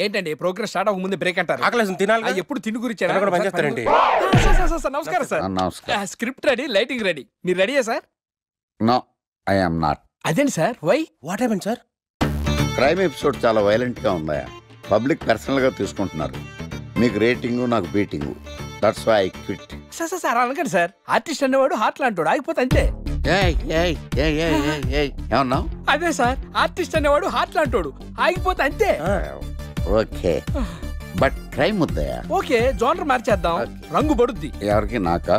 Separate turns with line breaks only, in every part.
ఏంటండి progress start అవ్వక ముందు బ్రేక్ అంటారు?
ఆకలేసం తినాలి.
ఎప్పుడు తిని గురించి
పనిచేస్తారండి.
నమస్కారం సార్.
నమస్కారం.
Script ready, lighting ready. మీరు రెడీయా sir?
No, I am not.
అదేంటి sir, why?
What happened sir?
Crime episode చాలా వైలెంట్ గా ఉందా? పబ్లిక్ పర్సనల్ గా తీసుకుంటున్నారు. మీకు రేటింగ్, నాకు beating. That's why I quit.
Sir అనకండి సార్. ఆర్టిస్ట్ అనేవాడు హార్ట్ లాంటాడు, ఆగిపోతే అంతే.
ఏమన్నా?
అదే సార్, ఆర్టిస్ట్ అనేవాడు హార్ట్ లాంటాడు, ఆగిపోతే అంతే.
ఓకే, బట్ క్రైమ్ వద్దయా?
ఓకే, జోనర్ మార్చేద్దాం. రంగు పడుద్ది.
ఎవరికి? నాకా?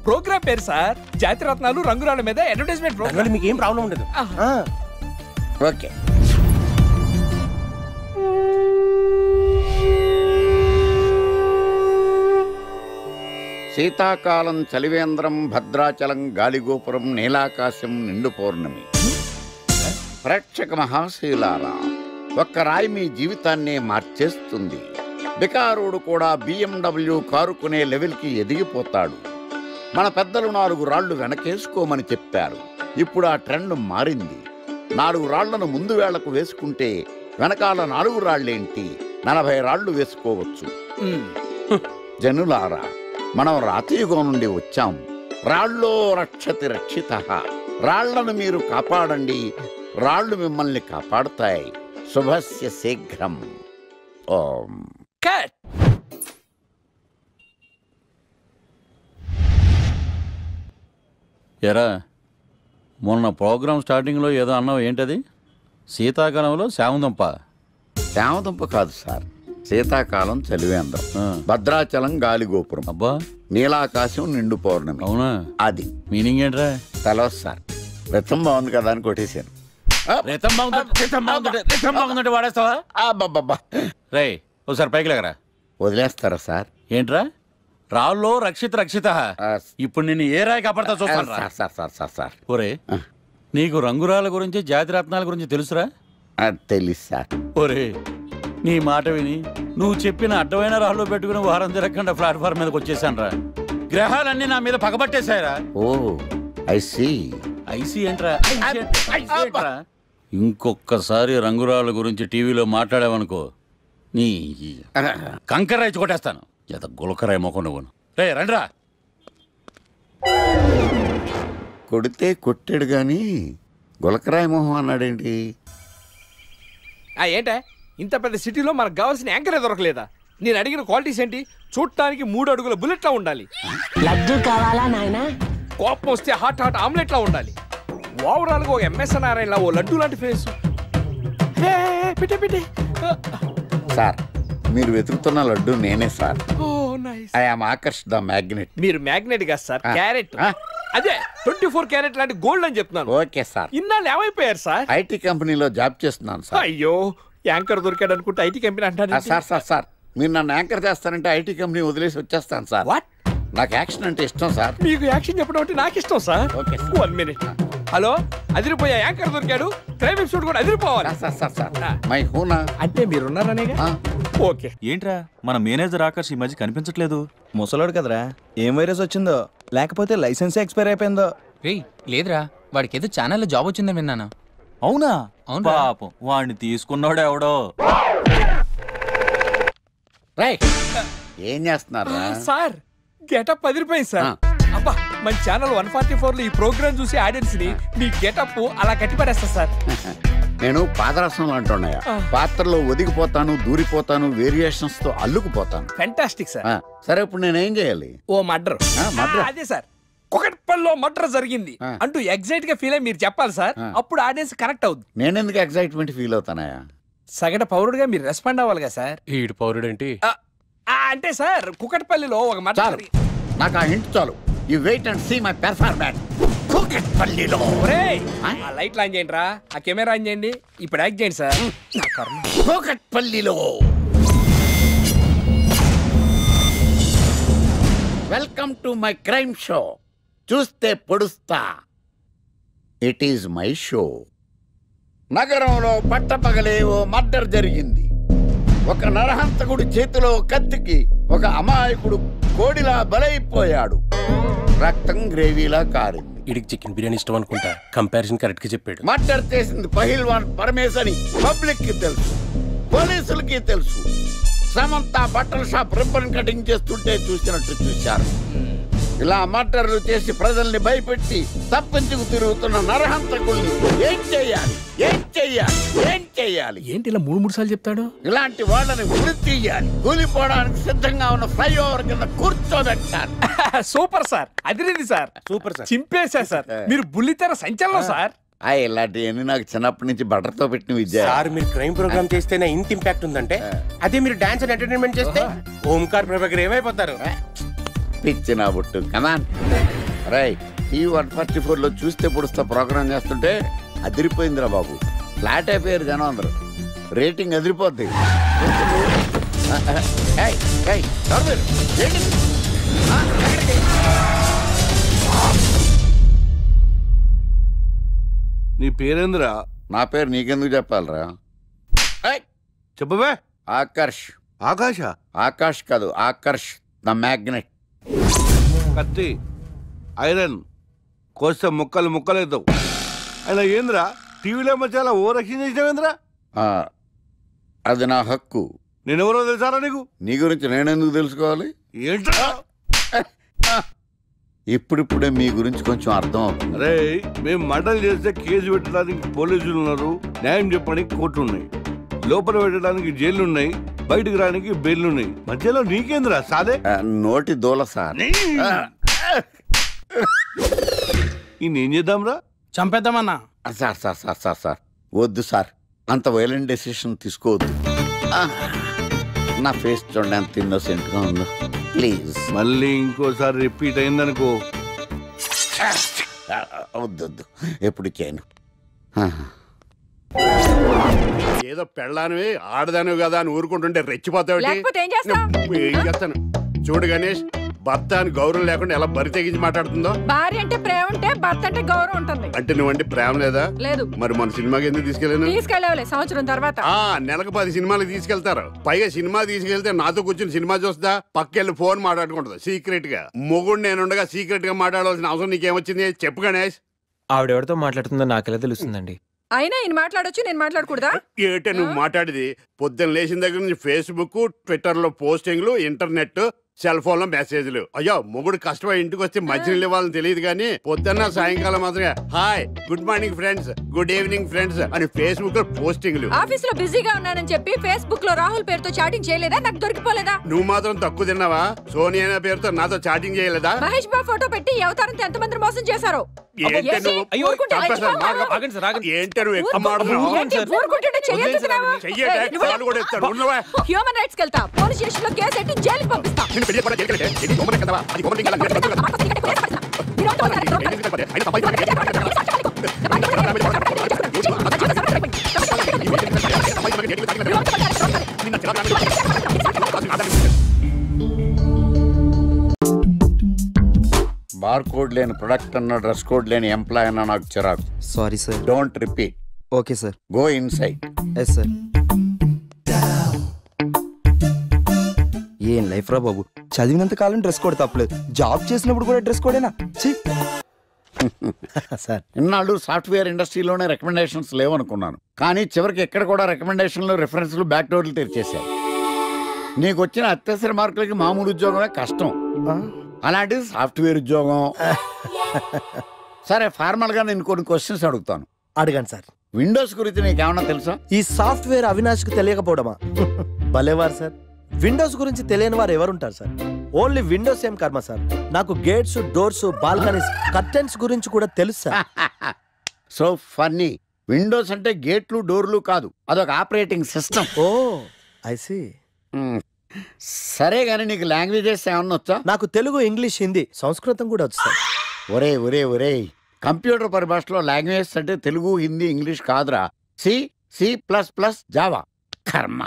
ప్రోగ్రామ్ పేరు సార్ జాతి రత్నాలు రంగురాళ్ళ మీద అడ్వర్టైజ్మెంట్ ప్రోగ్రామ్.
మీకు ఏం ప్రాబ్లం ఉండదు.
ఓకే. శీతాకాలం చలివేంద్రం, భద్రాచలం గాలిగోపురం, నీలాకాశం, నిండు పౌర్ణమి. ప్రేక్షక మహాశీలారా, ఒక్క రాయి మీ జీవితాన్నే మార్చేస్తుంది. బికారుడు కూడా BMW కారు కొనే లెవెల్కి ఎదిగిపోతాడు. మన పెద్దలు 4 రాళ్లు వెనకేసుకోమని చెప్పారు. ఇప్పుడు ఆ ట్రెండ్ మారింది. 4 రాళ్లను ముందు వేళ్లకు వేసుకుంటే వెనకాల 4 రాళ్లేంటి 40 రాళ్లు వేసుకోవచ్చు. జనులారా, మనం రాతియుగం నుండి వచ్చాం. రాళ్ళో రక్షతి రక్షితః. రాళ్లను మీరు కాపాడండి, రాళ్లు మిమ్మల్ని కాపాడుతాయి. శుభస్య శీఘ్రం. ఓం.
కట్.
ఎరా, మొన్న ప్రోగ్రామ్ స్టార్టింగ్లో ఏదో అన్నావు, ఏంటది? శీతాకాలంలో శామదుంప.
శామదుంప కాదు సార్, శీతాకాలం చలివేంద్రం, భద్రాచలం గాలిగోపురం,
అబ్బా,
నీలాకాశం, నిండు పౌర్ణమి.
అవునా?
అది
మీనింగ్ ఏంట్రా?
తెలవదు సార్. రతం బాగుంది కదా అని కొట్టేశాను.
వాడేస్తావా? రే, ఒకసారి పైకి లేకరా.
వదిలేస్తారా సార్?
ఏంట్రా? రాళ్ళో రక్షిత. ఇప్పుడు నిన్ను ఏ రాయి కాపాడతా చూస్తాను.
సార్
ఒరే, నీకు రంగురాల గురించి, జాతి రత్నాల గురించి తెలుసురా?
తెలుసు సార్.
ఒరే, నీ మాట విని నువ్వు చెప్పిన అడ్డమైన రాళ్ళు పెట్టుకుని వారం తిరగకుండా ప్లాట్ఫామ్ మీదకి వచ్చేసాను రా. గ్రహాలన్నీ నా మీద పగబట్టేశాయరా.
ఓ, ఐ సీ.
ఐసీ ఏంట్రా? ఇంకొక్కసారి రంగురాళ్ళ గురించి టీవీలో మాట్లాడావనుకో, నీ కంకర్రాయి కొట్టేస్తాను. ఎంత గులకరాయి మొక్క నువ్వును. రే రండ్రా.
కొడితే కొట్టాడు గాని గులకరాయి మొహం అన్నాడేంటి?
ఏంటే ఇంత పెద్ద సిటీలో మనకు కావాల్సిన యాంకరే దొరకలేదా? నేను అడిగిన క్వాలిటీస్ ఏంటి? చూడటానికి 3 అడుగుల బుల్లెట్లా ఉండాలి,
లడ్డు కావాలా నాయనా,
కోపం వస్తే హాట్ ఆమ్లెట్లా ఉండాలి, ఓవరాల్ గా ఒక MSNRI లా ఓ లడ్డు లాంటి ఫేస్.
సార్, మీరు వెతుకుతున్న లడ్డు నేనే sir. I am Akarsh the magnet.
మీరు మ్యాగ్నెట్ కాదు సార్, క్యారెట్. అదే 24 క్యారెట్ లాంటి గోల్డ్ అని చెప్తున్నాను.
Okay sir.
ఇన్నాళ్ళు ఏమైపోయారు సార్?
ఐటీ కంపెనీలో జాబ్ చేస్తున్నాను సార్.
అయ్యో, యాంకర్ దొరికాడు అనుకుంటే ఐటీ కంపెనీ అంటారు
సార్. మీరు నన్ను యాంకర్ చేస్తారంటే ఐటీ కంపెనీ వదిలేసి వచ్చేస్తాను సార్.
వాట్?
నాకు యాక్షన్ అంటే ఇష్టం సార్.
మీకు యాక్షన్ చెప్పడం అంటే నాకు ఇష్టం సార్.
Okay,
1 minute. హలో, అదిరిపోయా యాంకర్ దొరికాడు. క్రైమ్ ఎపిసోడ్ కూడా అదిరిపోవాలి.
మై హూనా
అంటే మీరున్నారనేగా. ఓకే.
ఏంట్రా, మన మేనేజర్ ఆకర్ష్ ఈ మధ్య కనిపించట్లేదు.
ముసలోడు కదరా, ఏం వైరస్ వచ్చిందో, లేకపోతే లైసెన్స్ ఎక్స్పైర్ అయిపోయిందో.
లేదురా, వాడికి ఏదో ఛానల్లో జాబ్ వచ్చిందని విన్నాను.
అవునా?
అవును.
పాపం, వాడిని తీసుకున్నాడు ఎవడో.
ఏం చేస్తున్నారా
సార్? గెటప్ అదిరిపోయింది సార్. అబ్బా, మన ఛానల్ 144 లో ఈ ప్రోగ్రామ్ చూసి ఆడియన్స్ ని మీ గెటప్ అలా కట్టిపడేస్తా సార్.
నేను పాదరసం అంటున్నాయా, పాత్రలో ఒదిగిపోతాను, దూరిపోతాను, వేరియేషన్స్ తో అల్లుకుపోతాను.
Fantastic sir.
సరే, ఇప్పుడు నేనేం చేయాలి?
ఓ మర్డర్. అదే సార్, కుకట్పల్లిలో మర్డర్ జరిగింది అంటూ ఎగ్జైట్ గా ఫీల్ అయ్యి మీరు చెప్పాలి సార్. అప్పుడు ఆడియన్స్ కనెక్ట్ అవుద్ది.
నేనెందుకు ఎగ్జైట్మెంట్ ఫీల్ అవుతానయా?
సగటు పౌరుడుగా మీరు రెస్పాండ్ అవ్వాలిగా సార్.
ఈడు పౌరుడేంటి?
అంటే సార్, కుకట్పల్లిలో ఒక మర్డర్.
నాకు ఆ హింట్ చాలు. You wait and see my performance. కుకట్పల్లిలో.
ఆ లైట్ ఆన్ చేయండి రా, ఆ కెమెరా ఆన్ చేయండి. ఇప్పుడు యాక్ట్ చేయండి సార్.
కుకట్పల్లిలో. Welcome to my crime show. చూస్తే పొడుస్తా. It is my show. నగరంలో పట్టపగలే ఓ మర్డర్ జరిగింది. ఒక నరహంతకుడి చేతిలో కత్తికి ఒక అమాయకుడు కోడిలా బలైపోయాడు. రక్తం గ్రేవీలా కారింది.
ఇడికి చికెన్ బిర్యానీ ఇష్టం అనుకుంటా. కంపారిజన్ కరెక్ట్ గా చెప్పాడు.
మర్డర్ చేసింది పహిల్వాన్ పరమేశ్ అని పబ్లిక్ కి తెలుసు. పోలీసులకి తెలుసు. సమంత బట్టల షాప్ రిబ్బన్ కటింగ్ చేస్తుంటే చూసినట్టు చూశారు. ఇలా మర్డర్లు చేసి ప్రజల్ని భయపెట్టి తప్పించుకు తిరుగుతున్న నరహంతకుల్ని ఏం చెయ్యాలి?
ఏంటి ఇలా 3 సార్లు చెప్తాడు?
ఇలాంటి వాళ్ళని ఉరి తీయాలి. కూలిపోవడానికి సిద్ధంగా ఉన్న ఫ్లైఓవర్ కింద కూర్చోబెట్టాలి.
సూపర్ సార్, అదిరింది సార్,
సూపర్ సార్.
చింపేశా సార్. మీరు బుల్లితెర సంచలనం సార్.
ఇలాంటివన్నీ నాకు చిన్నప్పటి నుంచి బట్టర్తో పెట్టిన విద్య.
సార్ మీరు క్రైమ్ ప్రోగ్రామ్ చేస్తేనే ఇంత ఇంపాక్ట్ ఉందంటే అదే మీరు డాన్స్ అండ్ ఎంటర్టైన్మెంట్ చేస్తే ఓంకార్ ప్రభాకర్ ఏమైపోతారు?
పిచ్చిన బుట్టు కమాన్. రైట్, టీవీ 144లో చూస్తే పొడుస్తా ప్రోగ్రామ్ చేస్తుంటే అదిరిపోయిందిరా బాబు. ఫ్లాట్ అయిపోయారు జనం అందరూ. రేటింగ్ అదిరిపోద్ది.
నీ పేరేంద్రా?
నా పేరు నీకెందుకు చెప్పాలరా?
చెప్పవే.
ఆకర్ష్.
ఆకాశ?
ఆకాష్ కాదు, ఆకర్ష్ ద మ్యాగ్నెట్.
కత్తి, ఐరన్ కోస్తే ముక్కలు ముక్కలేద్దావు. అయినా ఏంద్రా టీవీలో చాలా ఓ రక్షణ చేసినావేంద్రా?
అది నా హక్కు.
నేనెవరో తెలుసారా నీకు?
నీ గురించి నేనెందుకు తెలుసుకోవాలి?
ఏంట్రా?
ఇప్పుడిప్పుడే మీ గురించి కొంచెం అర్థం అవుతుంది.
అరే, మేము మర్డర్ చేస్తే కేసు పెట్టడానికి పోలీసులు ఉన్నారు, న్యాయం చెప్పడానికి కోర్టులు ఉన్నాయి, లోపల పెట్టడానికి జైలు ఉన్నాయి, బయటకు రానికి బెయిల్ ఉన్నాయి. మధ్యలో నీకేంద్రా సాదే?
నోటి దూల సార్.
ఏం చేద్దాంరా?
చంపేద్దామన్నా.
Sir sir sir sir sir వద్దు సార్, అంత వైలెంట్ డెసిషన్ తీసుకోవద్దు. నా ఫేస్ చూడండి ఎంత ఇన్నోసెంట్ గా ఉందో. ప్లీజ్
మళ్ళీ ఇంకోసారి రిపీట్ అయిందనుకో.
వద్దొద్దు, ఎప్పుడు చేయను.
ఏదో పెళ్ళానివి ఆడదానివి కదా అని ఊరుకుంటుంటే రెచ్చిపోతావు. ఏం చేస్తాను చూడు గణేష్, భర్త అని గౌరవం లేకుండా ఎలా బరి తెగించి మాట్లాడుతుందో.
భార్య అంటే ప్రేమ ఉంటే భర్త అంటే గౌరవం ఉంటుంది.
అంటే నువ్వంటే ప్రేమ లేదా?
లేదు.
మరి మన సినిమాకి ఎందుకు
తీసుకెళ్ళలే సంవత్సరం తర్వాత.
నెలకు 10 సినిమాలకు తీసుకెళ్తారు. పైగా సినిమా తీసుకెళ్తే నాతో కూర్చొని సినిమా చూస్తా, పక్కెళ్ళి ఫోన్ మాట్లాడుకుంటుంది సీక్రెట్ గా. మొగుడు నేనుండగా సీక్రెట్ గా మాట్లాడాల్సిన అవసరం నీకేమొచ్చింది చెప్పు గణేష్.
ఆవిడెవరితో మాట్లాడుతుందో నాకెలా తెలుస్తుందండి?
అయినా ఈయన మాట్లాడొచ్చు, నేను మాట్లాడకూడదా?
ఏటే నువ్వు మాట్లాడేది? పొద్దున్న లేచిన దగ్గర నుంచి ఫేస్బుక్, ట్విట్టర్ లో పోస్టింగ్లు, ఇంటర్నెట్, సెల్ ఫోన్ లో మెసేజ్లు. అయ్యో మొగుడు కష్టమై ఇంటికి వస్తే మంచినీళ్ళు ఇవ్వాలని తెలియదు కానీ పొద్దున్న సాయంకాలం మాత్రమే hi, good morning friends, good evening friends అని ఫేస్బుక్ లో పోస్టింగ్లు.
ఆఫీస్ లో బిజీగా ఉన్నానని చెప్పి ఫేస్బుక్ లో రాహుల్ పేరుతో చాటింగ్ చేయలేదా? నాకు దొరికిపోలేదా?
నువ్వు మాత్రం తక్కువ తిన్నావా? సోనియా పేరుతో నాతో చాటింగ్ చేయలేదా?
మహేష్ బాబు ఫోటో పెట్టి అవతారంతో ఎంతమంది మోసం చేశారు.
ఏంటే నువ్వు ఎక్కువ
హ్యూమన్ రైట్స్ కెళ్తా, పోలీస్ స్టేషన్ లో కేసు పెట్టి జైలుకి పంపిస్తా.
బార్ కోడ్ లేని ప్రొడక్ట్ అన్న, డ్రెస్ కోడ్ లేని ఎంప్లాయ్ అన్న నాకు చిరాకు.
Sorry sir.
Don't repeat.
Okay sir.
Go inside.
Yes sir. ఏం లైఫ్ రా బాబు, చదివినంత కాలం డ్రెస్ కోడ్ తప్పలేదు, జాబ్ చేసినప్పుడు కూడా డ్రెస్ కోడేనా?
సార్ ఇన్నాళ్ళు సాఫ్ట్వేర్ ఇండస్ట్రీలోనే రికమెండేషన్స్ లేవనుకున్నాను, కానీ చివరికి ఎక్కడ కూడా రికమెండేషన్లు, రిఫరెన్స్లు, బ్యాక్ డోర్లు తెరిచేశారు. నీకు వచ్చిన అత్యవసర మార్కులకి మామూలు ఉద్యోగమే కష్టం, అలాంటిది సాఫ్ట్వేర్ ఉద్యోగం. సరే, ఫార్మల్ గా నేను కొన్ని క్వశ్చన్స్ అడుగుతాను.
అడగండి సార్.
విండోస్ గురించి నీకేమన్నా తెలుసా?
ఈ సాఫ్ట్వేర్ అవినాష్కి తెలియకపోవడమా? భలేవారు సార్. విండోస్ గురించి తెలియని వారు ఎవరుంటారు సార్? ఓన్లీ విండోస్ ఏం కర్మ సార్, నాకు గేట్స్, డోర్స్, బాల్కనీస్, కర్టెన్స్ గురించి కూడా తెలుసు సార్.
So funny. విండోస్ అంటే గేట్లు, డోర్లు కాదు, అదొక operating system.
Oh I see.
సరే గానీ నీకు లాంగ్వేజెస్ ఏమన్నా వచ్చా?
నాకు తెలుగు, ఇంగ్లీష్, హిందీ, సంస్కృతం కూడా వచ్చు సార్.
ఒరే ఒరే ఒరే, కంప్యూటర్ పరిభాషలో లాంగ్వేజెస్ అంటే తెలుగు, హిందీ, ఇంగ్లీష్ కాదురా. C, C plus plus, Java. కర్మ.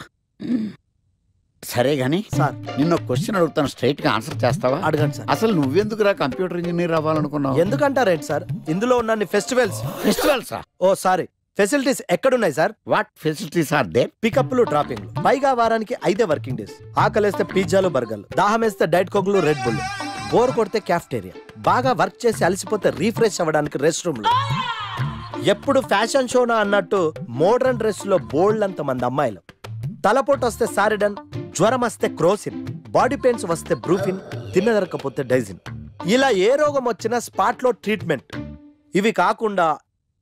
సరే గానీ
సార్,
నిన్న క్వశ్చన్ అడుగుతాను, స్ట్రైట్ గా ఆన్సర్ చేస్తావా?
అడగండి సార్.
అసలు నువ్వెందుకురా కంప్యూటర్ ఇంజనీర్ అవ్వాలనుకున్నావు?
ఎందుకంటారేంటి సార్, ఇందులో ఉన్న ఫెస్టివల్స్.
ఫెస్టివల్సా?
ఓ సారీ, ఫెసిలిటీస్ ఎక్కడున్నాయి sir?
What facilities are they?
పికప్లు, డ్రాపింగ్లు, పైగా వారానికి 5 వర్కింగ్ డేస్. ఆకలేస్తే పిజ్జాలు, బర్గర్లు, దాహం వేస్తే డైట్ కోక్లు, రెడ్ బుల్, బోర్ కొడితే క్యాఫ్టేరియా, బాగా వర్క్ చేసి అలసిపోతే రీఫ్రెష్ అవ్వడానికి రెస్ట్ రూమ్లు. ఎప్పుడు ఫ్యాషన్ షోనా అన్నట్టు మోడర్న్ డ్రెస్ లో బోల్డ్ అంత మంది అమ్మాయిలు, తలపోటు వస్తే సారిడన్, జ్వరం వస్తే క్రోసిన్, బాడీ పెయిన్స్ వస్తే బ్రూఫిన్, తిన్నదరకపోతే డైజిన్. ఇలా ఏ రోగం వచ్చినా స్పాట్ లో ట్రీట్మెంట్. ఇవి కాకుండా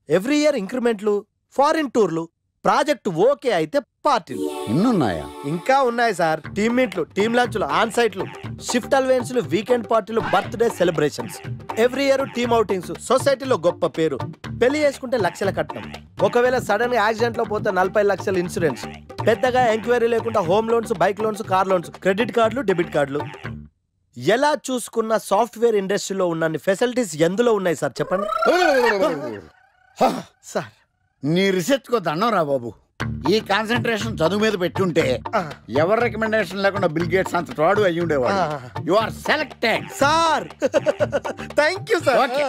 ఎవ్రీ ఇయర్ ఇంక్రిమెంట్లు, ఫారిన్ టూర్లు, ప్రాజెక్ట్ ఓకే అయితే పార్టీలు.
ఇన్నున్నాయా?
ఇంకా ఉన్నాయి సార్. టీమ్ మీట్లు, టీమ్ లంచ్లు, ఆన్ సైట్లు, షిఫ్ట్ అలవెన్స్లు, వీకెండ్ పార్టీలు, birthday celebrations, every year team outings, సొసైటీలో గొప్ప పేరు. పెళ్లి చేసుకుంటే లక్షల కట్నం, ఒకవేళ సడన్ గా యాక్సిడెంట్ లో పోతే 40 లక్షల ఇన్సూరెన్స్, పెద్దగా ఎంక్వైరీ లేకుండా home loans, bike loans, car loans, credit కార్డులు, డెబిట్ కార్డులు. ఎలా చూసుకున్న సాఫ్ట్వేర్ ఇండస్ట్రీలో ఉన్న ఫెసిలిటీస్ ఎందులో ఉన్నాయి సార్ చెప్పండి. సార్
నీ రీసెర్చ్ కో దండం రా బాబు. ఈ కాన్సన్ట్రేషన్ చదువు మీద పెట్టుంటే ఎవరి రికమెండేషన్ లేకుండా బిల్ గేట్స్ అంత ఫ్రాడ్ అయ్యి ఉండేవాడు. You are selected
sir. Thank you sir.
Okay.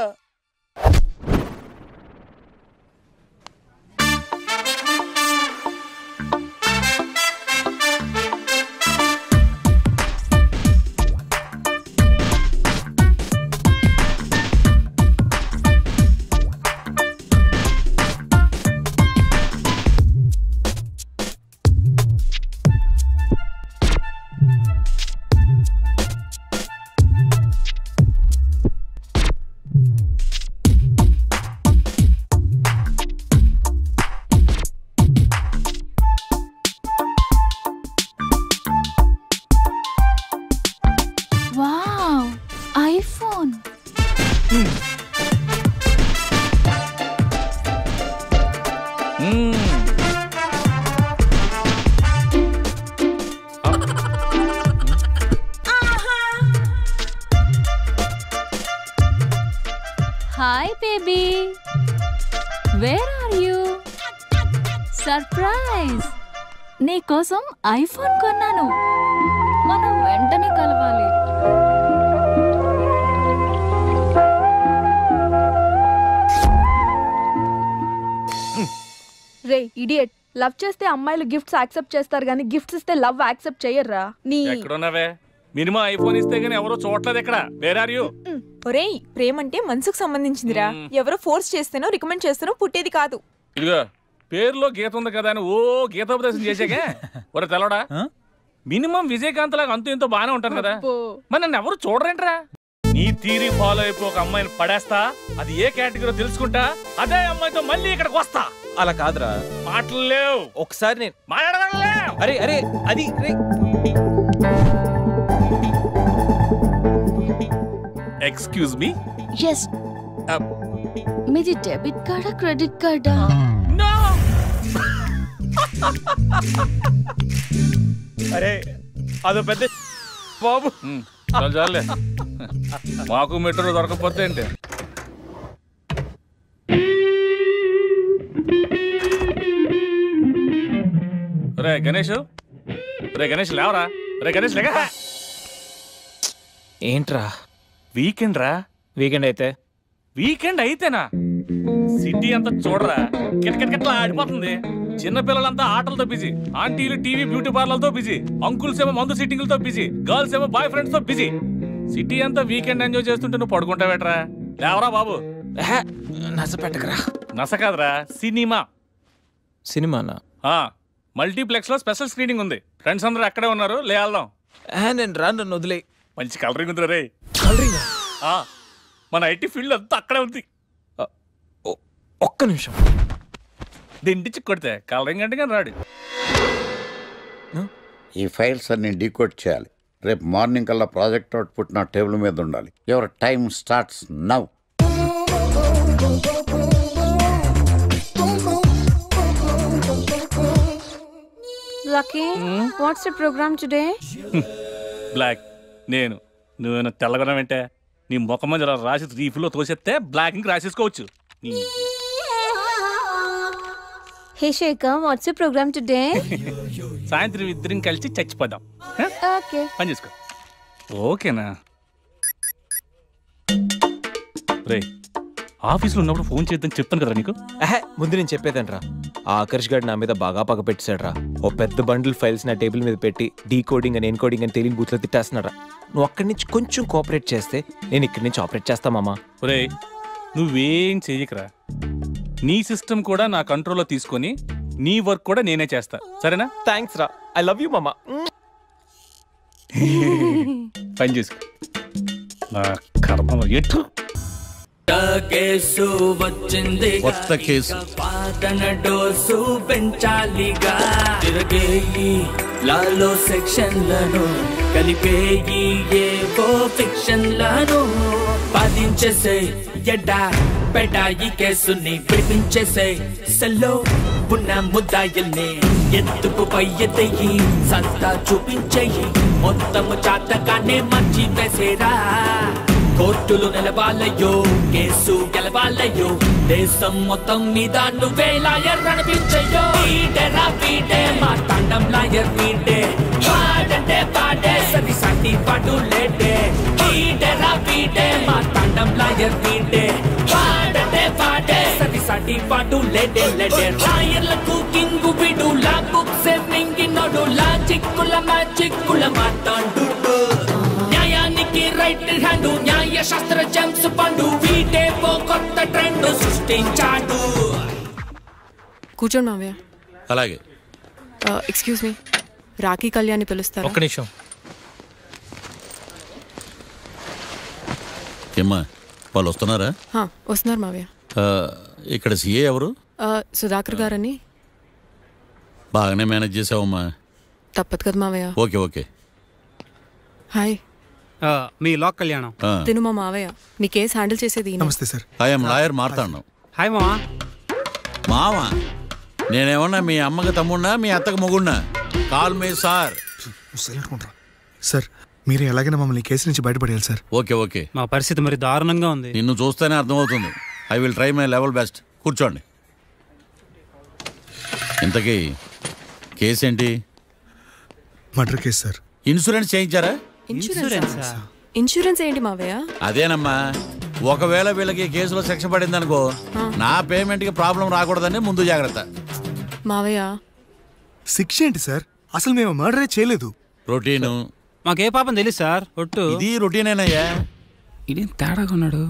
Wow, iPhone. Hi baby, where are you? Surprise, నీకోసం ఐఫోన్ కొన్నాను. మనం వెంటనే కలవాలి.
రే ఇడియట్, లవ్ చేస్తే అమ్మాయిలు గిఫ్ట్స్ యాక్సెప్ట్ చేస్తారు కానీ గిఫ్ట్స్ ఇస్తే లవ్ యాక్సెప్ట్ చెయ్యర్రా. నీ
ఎక్కడున్నావే? మినిమం ఐఫోన్ ఇస్తే గానీ ఎవరో చూడలేదు ఇక్కడ. Where are you?
ఒరేయ్, ప్రేమ అంటే మనసుకు సంబంధించిందిరా. ఎవరో ఫోర్స్ చేస్తేనో రికమెండ్ చేస్తేనో పుట్టేది కాదు.
ఇదిగో పేరులో గీత ఉంది కదా అని ఓ గీతోపదేశం చేసాకే ఒరే తెలవడా, మినిమం విజయకాంత్ లాగా అంతూ ఎంతో బాగానే ఉంటాను కదా, మరి నన్ను ఎవరు చూడరేంట్రా? నీ తీరి ఫాలో అయిపో ఒక అమ్మాయిని పడేస్తా, అది ఏ కేటగిరీ తెలుసుకుంటా, అదే అమ్మాయితో మళ్ళీ ఇక్కడికి వస్తా.
అలా కాదురా,
మాటలు లేవు.
ఒకసారి నేను
మాట్లాడలేవు.
అరే అరే అది
ఎక్స్క్యూజ్ మీ.
ఎస్, మీది డెబిట్ కార్డా క్రెడిట్ కార్డా?
అరే అదో పెద్ద బాబు.
చాలే, మాకు మెట్రో దొరకపోతే ఏంటి? రే గణేష్, రే గణేష్ లేవరా. రే గణేష్ లేక.
ఏంట్రా?
వీకెండ్ రా.
వీకెండ్ అయితే
వీకెండ్ అయితేనా? సిటీ అంతా చూడరా, కిటకిటకిట్లా ఆడిపోతుంది. చిన్నపిల్లలంతా ఆటలతో బిజీ, ఆంటీలు టీవీ బ్యూటీ పార్లర్తో బిజీ, అంకుల్స్ ఏమో మందు సిట్టింగ్లతో బిజీ, గర్ల్స్ ఏమో బాయ్ ఫ్రెండ్స్ తో బిజీ. సిటీ అంతా వీకెండ్ ఎంజాయ్ చేస్తుంటే నువ్వు పడుకుంటావేట్రా? లేవరా బాబు.
నస పెట్టకరా.
నస కాదురా, సినిమా.
సినిమానా?
మల్టీప్లెక్స్ లో స్పెషల్ స్క్రీనింగ్ ఉంది. ఫ్రెండ్స్ అందరూ అక్కడే ఉన్నారు, లే వెళ్దాం.
నేను రాను, నన్ను వదిలే.
మంచి కలరింగ్ ఉంది రే. మన ఐటీ ఫీల్డ్ అంతా అక్కడే ఉంది.
ఒక్క నిమిషం.
దిండిచి కొడితే కలరింగ్ అంటే కానీ రాడు.
ఈ ఫైల్స్ అన్ని డీకోడ్ చేయాలి. రేపు మార్నింగ్ కల్లా ప్రాజెక్ట్ అవుట్పుట్ నా టేబుల్ మీద ఉండాలి. Your time starts now.
Lucky, what's the programme today?
Black. నేను నువ్వేనా తెల్లగొన వెంటే నీ ముఖం మీద రాసి రీఫ్లో తోసేస్తే బ్లాక్ ఇంక రాసేసుకోవచ్చు.
Hey Shekhar, what's the programme today?
సాయంత్రం ఇద్దరం కలిసి చచ్చిపోదాం.
ఓకే,
పని చేసుకో. ఓకేనా? రే, ఆఫీస్లో ఉన్నప్పుడు ఫోన్ చేద్దాం చెప్తాను కదా నీకు.
ముందు నేను చెప్పేదంట్రా, ఆ ఆకర్ష్ గారు నా మీద బాగా పగ పెట్టాడురా. ఓ పెద్ద బండిల్ ఫైల్స్ నా టేబుల్ మీద పెట్టి డీకోడింగ్ అని ఎన్కోడింగ్ అని తెలియని బూత్లో తిట్టేస్తున్నారా. నువ్వు అక్కడి నుంచి కొంచెం కోఆపరేట్ చేస్తే నేను ఇక్కడి నుంచి ఆపరేట్ చేస్తా మామా.
రే, నువ్వేం చెయ్యకరా. నీ సిస్టమ్ కూడా నా కంట్రోల్లో తీసుకొని నీ వర్క్ కూడా నేనే చేస్తా, సరేనా?
థ్యాంక్స్ రా, ఐ లవ్ యూ మామా.
పని చేసుకో. నా కర్మలో ఎటు
కేసు వచ్చింది,
కొత్త కేసు
పాతన డోసు పెంచాలిగా. తిరగేయి లాలో సెక్షన్లను, కలిపేయి ఏవో ఫిక్షన్లను. బాధించేసే ఎడ్డా బెడా ఈ కేసుని విడిపించేసే. సెల్లో ఉన్న ముద్దాయిల్ని ఎత్తుకు పై ఎత్తయి, సత్తా చూపించేయి. మొత్తము చాతకానే మంచి వేసేరా. కోర్టులు నిలవాలయ్యో, కేసు గెలవాలయ్యో. దేశం మొత్తం మీద నువ్వే లాయర్ నడిపించయ్యో. వీడేరా వీడే మా తాండం లాయర్ వీడే. వాడంటే వాడే సరి సాటి పాటు లేడే. వీడేరా వీడే మా తాండం లాయర్ వీడే. వాడంటే వాడే సరి సాటి పాటు లేడే లేడే. లాయర్లకు కింగు విడు, లా బుక్స్ మింగినోడు. లా చిక్కుల మ్యాజిక్కుల మాతాడు. న్యాయానికి రైట్ హ్యాండ్, న్యాయ శాస్త్ర జేమ్స్ పండు. వీడే ఓ కొత్త ట్రెండ్ సృష్టించాడు.
కూర్చోండి మావయ్య.
అలాగే.
ఎక్స్క్యూజ్ మీ, రాఖీ కళ్యాణ్ని పిలుస్తారా?
ఒక్క నిమిషం.
ఏమ్మా, వాళ్ళు వస్తున్నారా?
వస్తున్నారు మావయ్య.
ఇక్కడ సీఏ ఎవరు?
సుధాకర్ గారని.
బాగానే మేనేజ్ చేసావమ్మా.
తప్పదు కదా మావయ్య.
Okay okay.
హాయ్.
మీ లాక్ కళ్యాణం.
తిను మా మావయ్య. మీ కేసు హ్యాండిల్ చేసేది.
నమస్తే sir.
I'm lawyer Marthandam.
Hi మావా.
మావా, నేనేమన్నా మీ అమ్మకి తమ్ముడినా మీ అత్తకి మొగుడినా? Call me sir.
సార్ మీరు ఎలాగైనా మమ్మల్ని కేసు నుంచి బయటపడేయాలి సార్.
Okay okay.
మా పరిస్థితి మరి దారుణంగా ఉంది.
నిన్ను చూస్తేనే అర్థమవుతుంది. I will try my level best. కూర్చోండి. ఇంతకీ కేసు ఏంటి?
Murder case sir.
ఇన్సూరెన్స్ చేయించారా?
ఇన్సూరెన్స్ ఏంటి మావయ్య?
అదేనమ్మా, ఒకవేళ వీళ్ళకి కేసులో శిక్ష పడింది అనుకో, నా పేమెంట్ కి ప్రాబ్లం రాకూడదని ముందు జాగ్రత్త.
మావయ్య
శిక్ష ఏంటి సార్? అసలు మేము మర్డరే చేయలేదు.
రొటీను.
మాకే పాపం తెలుసు సార్. ఒట్టు
ఇది రొటీనేనయ్యా.
ఇదేం తేడాగా ఉన్నాడు.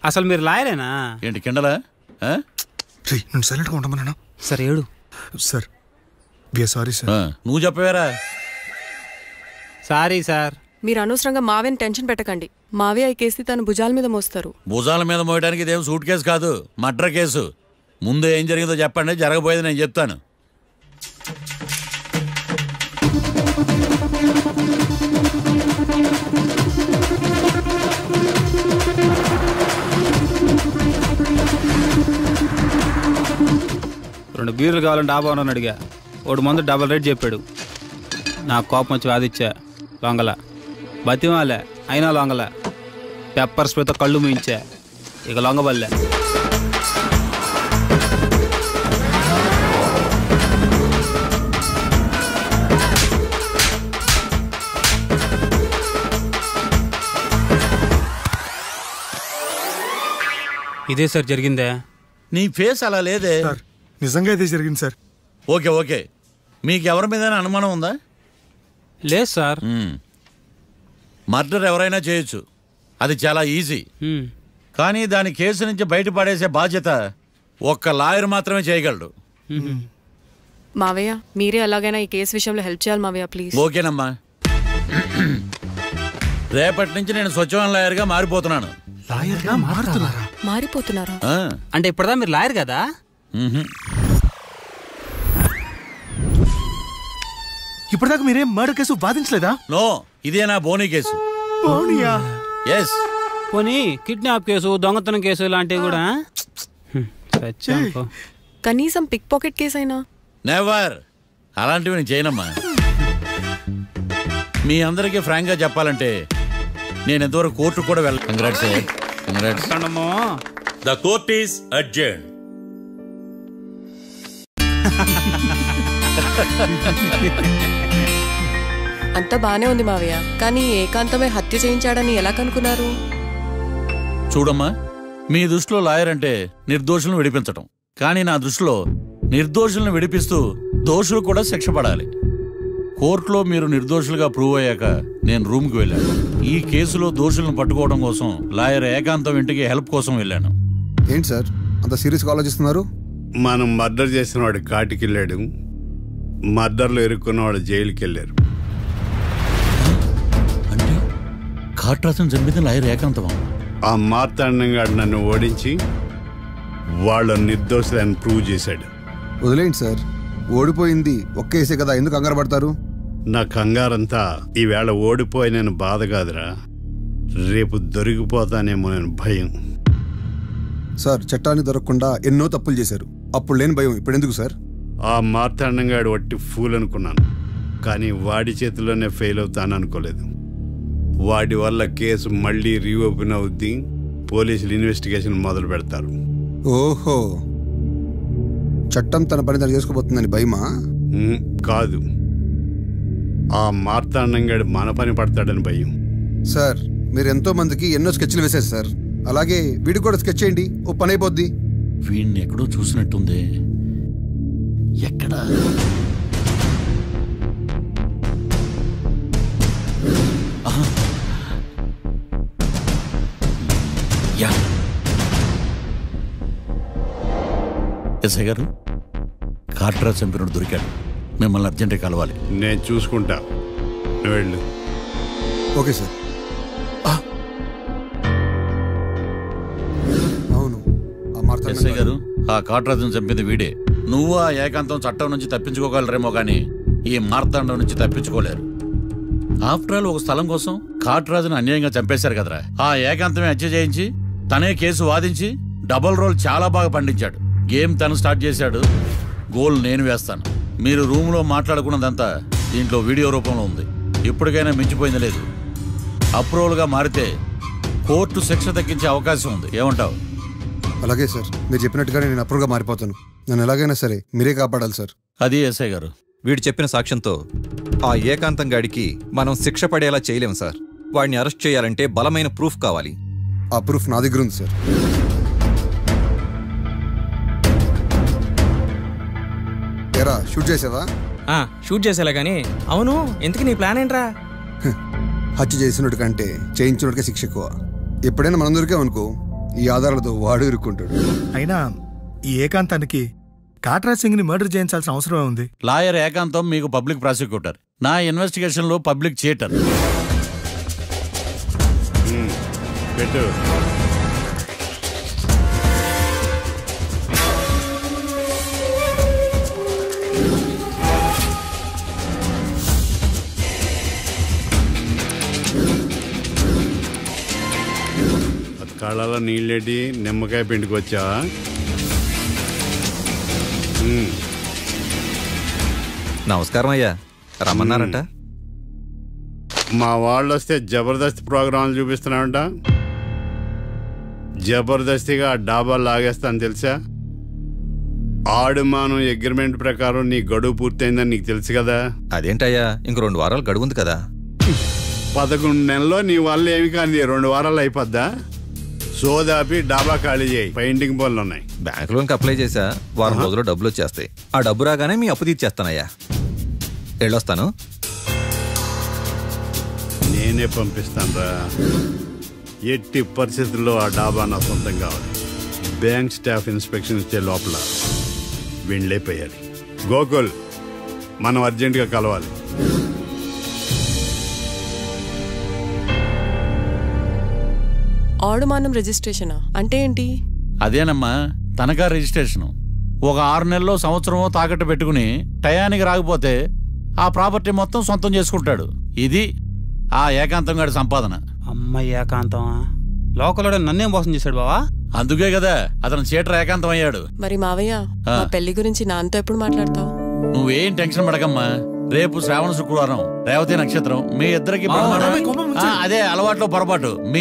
అసలు మీరు లాయరేనా?
ఏంటి కిండలా?
నేను సైలెంట్గా ఉంటామన్నా. సార్ ఏడు సార్. Sorry sir.
నువ్వు చెప్పవేరా?
Sorry sir.
మీరు అనవసరంగా మావయ్యని టెన్షన్ పెట్టకండి. మావయ్య ఈ కేసు తన భుజాల మీద మోస్తారు.
భుజాల మీద మోయడానికి ఇదేం సూట్ కేసు కాదు, మర్డర్ కేసు. ముందు ఏం జరిగిందో చెప్పండి, జరగబోయేది నేను చెప్తాను.
రెండు బీర్లు కావాలని డాబా అని అడిగా. వాడు ముందు డబల్ రేట్ చెప్పాడు. నా కోపం వచ్చి వాదిచ్చా. లొంగల బతిమాలే, అయినా లొంగల. పెప్పర్ స్ప్రేతో కళ్ళు మూయించా. ఇక లొంగబల్లే. ఇదే సార్ జరిగిందే.
నీ ఫేస్ అలా లేదే.
నిజంగా ఇదే జరిగింది సార్.
Okay okay. మీకు ఎవరి మీద అనుమానం ఉందా?
లేదు సార్.
మర్డర్ ఎవరైనా చేయొచ్చు, అది చాలా ఈజీ. కానీ దాని కేసు నుంచి బయటపడేసే బాధ్యత ఒక్క లాయర్ మాత్రమే చేయగలడు.
మావయ్య మీరే ఎలాగైనా ఈ కేసు విషయంలో హెల్ప్ చేయాలి మావయ్య, ప్లీజ్.
ఓకేనమ్మా. రేపటి నుంచి నేను స్వచ్ఛమైన లాయర్గా మారిపోతున్నాను.
మారిపోతున్నారా?
అంటే ఇప్పుడుదా మీరు లాయర్ కదా? ఇప్పటిదాకా మీరేం మర్డర్ కేసు వాదించలేదా?
నో, ఇదే నా బోనీ కేసు.
బోనియా?
ఎస్.
పోనీ కిడ్నాప్ కేసు, దొంగతనం కేసు ఇలాంటివి కూడా?
కనీసం పిక్ పాకెట్ కేసు అయినా?
నెవర్. అలాంటివి నేను చేయనమ్మా. మీ అందరికీ ఫ్రాంక్ గా చెప్పాలంటే నేను ఎంతవరకు కోర్టు కూడా వెళ్ళాను. Congrats. Congrats.
The court is adjourn.
అంతా బానే ఉంది మావయ్య, కానీ ఏకాంతమే హత్య చేయించాడని ఎలా కనుక్కున్నారు?
చూడమ్మా, మీ దృష్టిలో లాయర్ అంటే నిర్దోషులను విడిపించటం, కానీ నా దృష్టిలో నిర్దోషులను విడిపిస్తూ దోషులు కూడా శిక్ష పడాలి. కోర్టులో మీరు నిర్దోషులుగా ప్రూవ్ అయ్యాక నేను రూమ్కి వెళ్ళాను. ఈ కేసులో దోషులను పట్టుకోవడం కోసం లాయర్ ఏకాంతం ఇంటికి హెల్ప్ కోసం వెళ్ళాను.
ఏంటి సార్ అంత సీరియస్గా ఆలోచిస్తున్నారు?
మనం మర్డర్ చేసిన వాడు కాటికి వెళ్ళాడు, మర్డర్లో ఇరుక్కున్న వాడు జైలుకి వెళ్ళారు.
అంటే కాట్రాజన్ చంపిన లాయర్ ఏకాంతమా?
ఆ మార్తాండంగా నన్ను ఓడించి వాళ్ళ నిర్దోషులని ప్రూవ్ చేశాడు.
వదిలేండి సార్, ఓడిపోయింది ఒక్క కేసే కదా, ఎందుకు కంగారు పడతారు?
నా కంగారంతా ఈవేళ ఓడిపోయిన బాధ కాదురా, రేపు దొరికిపోతానేమో నేను భయం.
సార్ చట్టాన్ని దొరకకుండా ఎన్నో తప్పులు చేశారు, అప్పుడు లేని భయం ఇప్పుడు ఎందుకు సార్?
ఆ మార్తాండంగాడు వట్టి ఫూల్ అనుకున్నాను, కానీ వాడి చేతిలోనే ఫెయిల్ అవుతాను అనుకోలేదు. వాడి వల్ల కేసు మళ్ళీ రీఓపెన్ అవుద్ది, పోలీసులు ఇన్వెస్టిగేషన్ మొదలు పెడతారు.
ఓహో, చట్టం తన పని తను చేసుకోబోతుందని భయమా?
కాదు, ఆ మార్తాండంగాడు మన పని పడతాడని భయం.
సార్ మీరు ఎంతో మందికి ఎన్నో స్కెచ్లు వేశారు సార్, అలాగే వీడికి కూడా స్కెచ్ చేయండి, ఓ పని అయిపోద్ది.
వీడిని ఎక్కడో చూసినట్టుంది. ఎక్కడా? ఎస్ఐ గారు, కాట్రాజ్ చంపినోడు దొరికాడు, మిమ్మల్ని అర్జెంటుగా కలవాలి.
నేను చూసుకుంటా, వెళ్ళు.
Okay sir. అవును,
ఎస్ఐ గారు, ఆ కాట్రాజును చంపింది వీడే. నువ్వు ఆ ఏకాంతం చట్టం నుంచి తప్పించుకోగలరేమో కానీ ఈ మార్తాండం నుంచి తప్పించుకోలేరు. ఆఫ్టర్ ఆల్ ఒక స్థలం కోసం కాట్రాజును అన్యాయంగా చంపేశారు కదరా. ఆ ఏకాంతమే హత్య చేయించి తనే కేసు వాదించి డబుల్ రోల్ చాలా బాగా పండించాడు. గేమ్ తను స్టార్ట్ చేశాడు, గోల్ నేను వేస్తాను. మీరు రూమ్లో మాట్లాడుకున్నదంతా దీంట్లో వీడియో రూపంలో ఉంది. ఇప్పటికైనా మించిపోయింది లేదు. అప్రూవల్గా మారితే కోర్టు శిక్ష తగ్గించే అవకాశం ఉంది. ఏమంటావు?
అలాగే సార్, మీరు చెప్పినట్టుగానే నేను అప్రూవ్గా మారిపోతాను. నన్ను ఎలాగైనా సరే మీరే కాపాడాలి సార్.
అది ఎస్ఐ గారు.
వీడు చెప్పిన సాక్ష్యంతో ఆ ఏకాంతం గాడికి మనం శిక్ష పడేలా చేయలేం సార్. వాడిని అరెస్ట్ చేయాలంటే బలమైన ప్రూఫ్ కావాలి.
ఆ ప్రూఫ్ నా దగ్గర ఉంది సార్. ఏరా, షూట్ చేసావా?
షూట్ చేసేలా కానీ. అవును, ఎందుకు నీ ప్లాన్ ఏంట్రా?
హత్య చేసినట్టు కంటే చేయించినట్టుగా శిక్ష ఎక్కువ. ఎప్పుడైనా మనం దొరికామనుకో, ఈ ఆధారాలతో వాడు ఇరుక్కుంటాడు.
అయినా ఈ ఏకాంతానికి కాట్రాజ్ సింగ్ ని మర్డర్ చేయించాల్సిన అవసరమే ఉంది.
లాయర్ ఏకాంతం మీకు పబ్లిక్ ప్రాసిక్యూటర్, నా ఇన్వెస్టిగేషన్ లో పబ్లిక్ చీటర్.
పెట్టు. కళ్ళలో నీళ్ళేటి నిమ్మకాయ పిండుకొచ్చా?
నమస్కారం అయ్యా, రమ్మన్నారంట.
మా వాళ్ళు వస్తే జబర్దస్త్ ప్రోగ్రాంలు చూపిస్తున్నామంట. జబర్దస్తిగా డాబా లాగేస్తాను తెలుసా? ఆడుమానం అగ్రిమెంట్ ప్రకారం నీ గడువు పూర్తయిందని నీకు తెలుసు కదా.
అదేంటయ్యా, ఇంక 2 వారాలు గడువు ఉంది కదా.
11 నెలల్లో నీ వల్ల ఏమి కానీ 2 వారాలు అయిపోద్దా? సోదాపి డాబా ఖాళీ చేయి, పెయింటింగ్ పనులు ఉన్నాయి.
బ్యాంక్ లోన్కి అప్లై చేసా, వారం రోజుల్లో డబ్బులు వచ్చేస్తాయి. ఆ డబ్బు రాగానే మీ అప్పు తీర్చేస్తానయ్యా. వెళ్ళొస్తాను.
నేనే పంపిస్తాను రా. ఎట్టి పరిస్థితుల్లో ఆ డాబా నా సొంతం కావాలి. బ్యాంక్ స్టాఫ్ ఇన్స్పెక్షన్ ఇచ్చే లోపల వెళ్ళైపోయాలి. గోకుల్, మనం అర్జెంటుగా కలవాలి.
ఆడుమానం రిజిస్ట్రేషనా అంటే ఏంటి?
అదేనమ్మా, తనఖా రిజిస్ట్రేషన్. ఒక 6 నెలల్లో సంవత్సరమో తాకట్టు పెట్టుకుని టయానికి రాకపోతే ఆ ప్రాపర్టీ మొత్తం సొంతం చేసుకుంటాడు. ఇది ఆ ఏకాంతం గారి సంపాదన.
అమ్మ ఏకాంతం లోకల్లో నన్నేం మోసం చేశాడు బావా?
అందుకే కదా అతను చీటర్ ఏకాంతం అయ్యాడు.
మరి మావయ్య, మా పెళ్లి గురించి నాన్నతో ఎప్పుడు మాట్లాడతావు?
నువ్వేం టెన్షన్ పడకమ్మా. రేపు శ్రావణ శుక్రవారం, రేవతి నక్షత్రం. మీ ఇద్దరికి అదే అలవాట్లో పొరపాటు. మీ